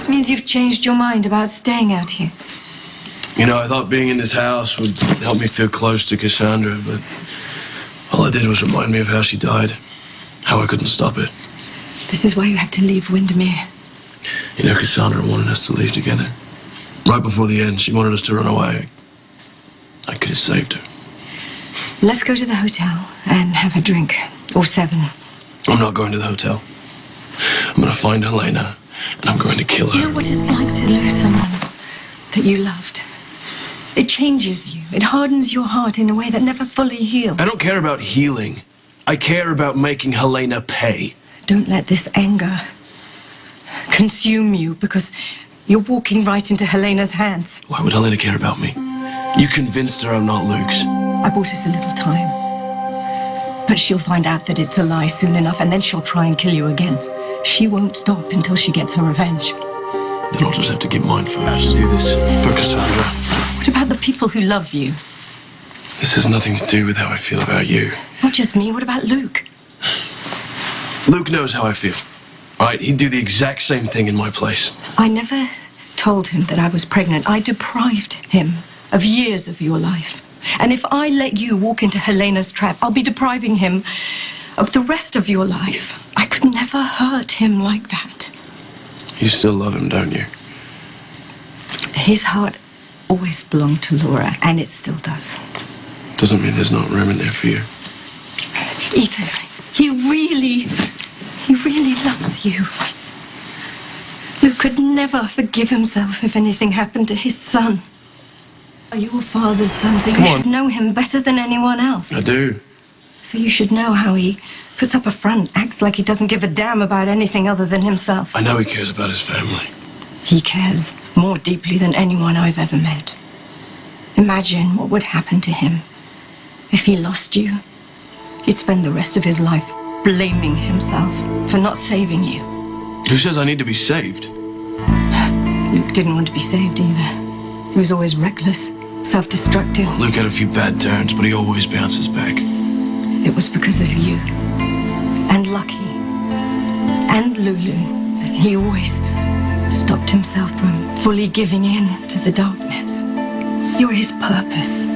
just means you've changed your mind about staying out here. You know, I thought being in this house would help me feel close to Cassandra, but all it did was remind me of how she died, how I couldn't stop it. This is why you have to leave Wyndemere. You know, Cassandra wanted us to leave together. Right before the end, she wanted us to run away. I could have saved her. Let's go to the hotel and have a drink. Or 7. I'm not going to the hotel. I'm going to find Helena, and I'm going to kill her. You know what it's like to lose someone that you loved? It changes you. It hardens your heart in a way that never fully healed. I don't care about healing. I care about making Helena pay. Don't let this anger consume you, because you're walking right into Helena's hands. Why would Helena care about me? You convinced her I'm not Luke's. I bought us a little time. But she'll find out that it's a lie soon enough, and then she'll try and kill you again. She won't stop until she gets her revenge. Then I'll just have to get mine first. Do this for Cassandra. What about the people who love you? This has nothing to do with how I feel about you. Not just me. What about Luke? Luke knows how I feel. All right, he'd do the exact same thing in my place. I never told him that I was pregnant. I deprived him of years of your life. And if I let you walk into Helena's trap, I'll be depriving him of the rest of your life. I could never hurt him like that. You still love him, don't you? His heart always belonged to Laura, and it still does. Doesn't mean there's not room in there for you. Ethan, he really loves you. Luke could never forgive himself if anything happened to his son. Your father's son, so you should know him better than anyone else. I do. So you should know how he puts up a front, acts like he doesn't give a damn about anything other than himself. I know he cares about his family. He cares more deeply than anyone I've ever met. Imagine what would happen to him if he lost you. He'd spend the rest of his life blaming himself for not saving you. Who says I need to be saved? Luke didn't want to be saved either. He was always reckless, self-destructive. Luke had a few bad turns, but he always bounces back. It was because of you, and Lucky, and Lulu, that he always stopped himself from fully giving in to the darkness. You're his purpose.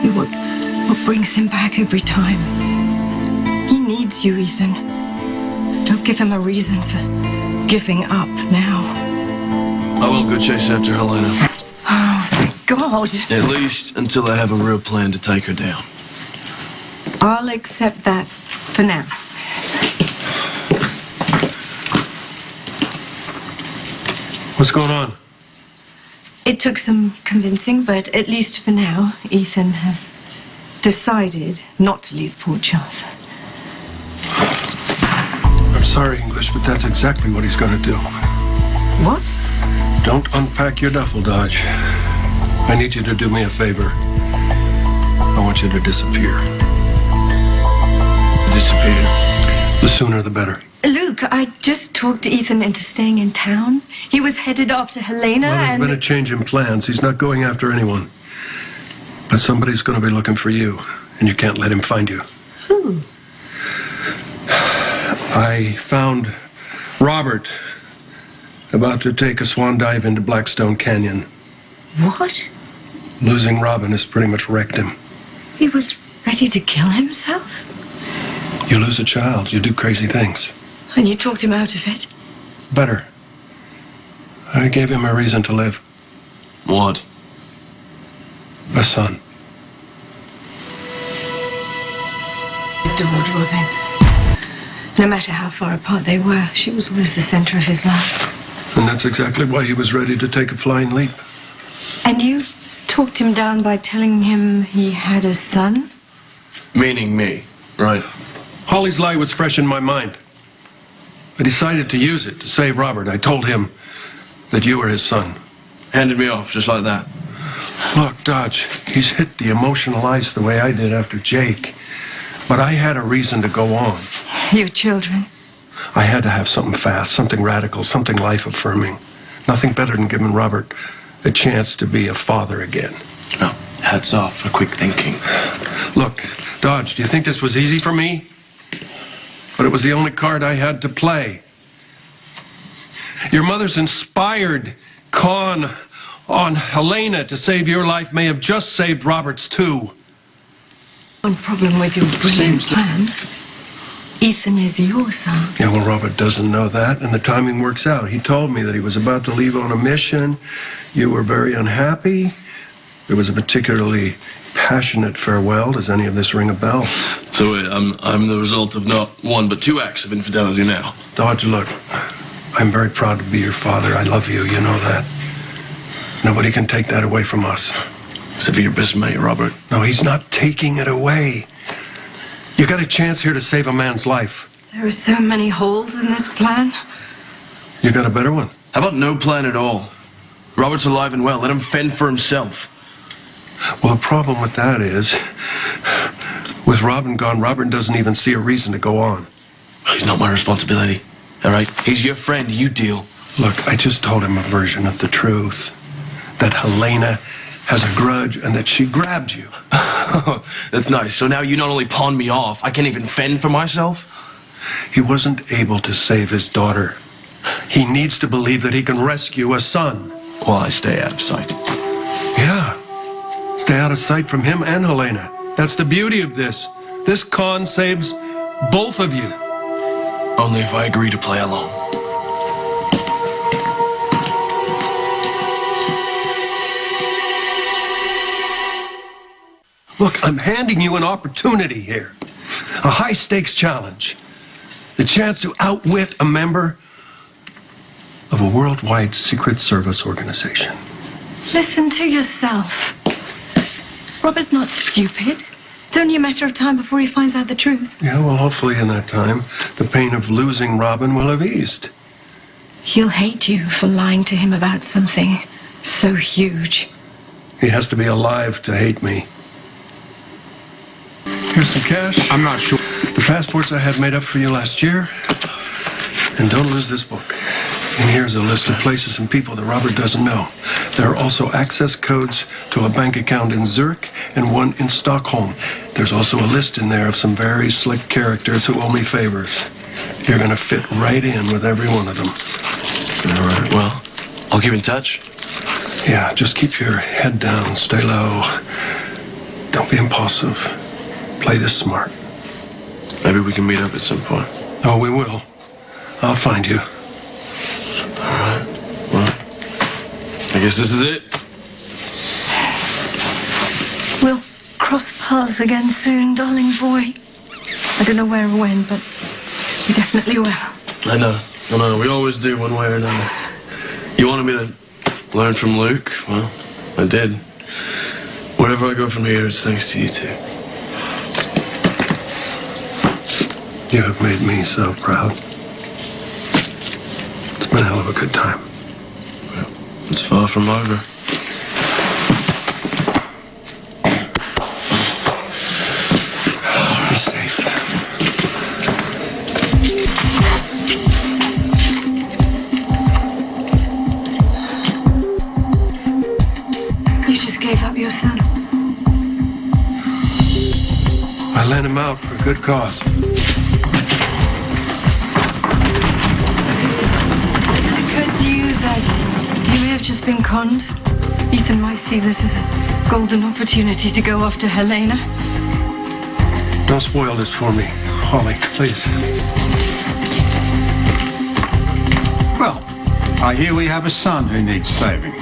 You're what brings him back every time. He needs you, Ethan. Don't give him a reason for giving up now. I will go chase after Helena. Oh, thank God. At least until I have a real plan to take her down. I'll accept that for now. What's going on? It took some convincing, but at least for now, Ethan has decided not to leave Port Charles. I'm sorry, English, but that's exactly what he's going to do. What? Don't unpack your duffel, Dodge. I need you to do me a favor. I want you to disappear. Disappear? The sooner the better. Luke, I just talked Ethan into staying in town. He was headed off to Helena Well, there's and... been a change in plans. He's not going after anyone. But somebody's going to be looking for you, and you can't let him find you. Who? I found Robert about to take a swan dive into Blackstone Canyon. What? Losing Robin has pretty much wrecked him. He was ready to kill himself? You lose a child, you do crazy things. And you talked him out of it? Better. I gave him a reason to live. What? A son. Adored Robin. No matter how far apart they were, she was always the center of his life. And that's exactly why he was ready to take a flying leap. And you talked him down by telling him he had a son? Meaning me, right? Holly's lie was fresh in my mind. I decided to use it to save Robert. I told him that you were his son. Handed me off just like that. Look, Dodge, he's hit the emotional ice the way I did after Jake. But I had a reason to go on. Your children? I had to have something fast, something radical, something life-affirming. Nothing better than giving Robert a chance to be a father again. Oh, hats off for quick thinking. Look, Dodge, do you think this was easy for me? But it was the only card I had to play. Your mother's inspired con on Helena to save your life may have just saved Robert's too. One problem with your brilliant plan. Ethan is your son. Yeah, well, Robert doesn't know that, and the timing works out. He told me that he was about to leave on a mission. You were very unhappy. It was a particularly passionate farewell. Does any of this ring a bell? So wait, I'm the result of not one, but two acts of infidelity now. Dodge, look, I'm very proud to be your father. I love you, you know that. Nobody can take that away from us. Except for your best mate, Robert. No, he's not taking it away. You got a chance here to save a man's life. There are so many holes in this plan. You got a better one? How about no plan at all? Robert's alive and well. Let him fend for himself. Well, the problem with that is, with Robin gone, Robert doesn't even see a reason to go on. He's not my responsibility, all right? He's your friend. You deal. Look, I just told him a version of the truth. That Helena has a grudge and that she grabbed you. That's nice. So now you not only pawn me off, I can't even fend for myself? He wasn't able to save his daughter. He needs to believe that he can rescue a son. While I stay out of sight. Yeah. Stay out of sight from him and Helena. That's the beauty of this. This con saves both of you. Only if I agree to play along. Look, I'm handing you an opportunity here. A high-stakes challenge. The chance to outwit a member of a worldwide Secret Service organization. Listen to yourself. Robert's not stupid. It's only a matter of time before he finds out the truth. Yeah, well, hopefully in that time, the pain of losing Robin will have eased. He'll hate you for lying to him about something so huge. He has to be alive to hate me. Here's some cash. I'm not sure. The passports I had made up for you last year. And don't lose this book. And here's a list of places and people that Robert doesn't know. There are also access codes to a bank account in Zurich and one in Stockholm. There's also a list in there of some very slick characters who owe me favors. You're going to fit right in with every one of them. All right, well, I'll keep in touch. Yeah, just keep your head down, stay low. Don't be impulsive. Play this smart. Maybe we can meet up at some point. Oh, we will. I'll find you. All right. Well, I guess this is it. We'll cross paths again soon, darling boy. I don't know where or when, but we definitely will. I know. We always do one way or another. You wanted me to learn from Luke? Well, I did. Wherever I go from here, it's thanks to you two. You have made me so proud. It's been a hell of a good time. Well, it's far from over. Be safe. You just gave up your son. I lent him out for a good cause. You may have just been conned. Ethan might see this as a golden opportunity to go after Helena. Don't spoil this for me, Holly, please. Well, I hear we have a son who needs saving.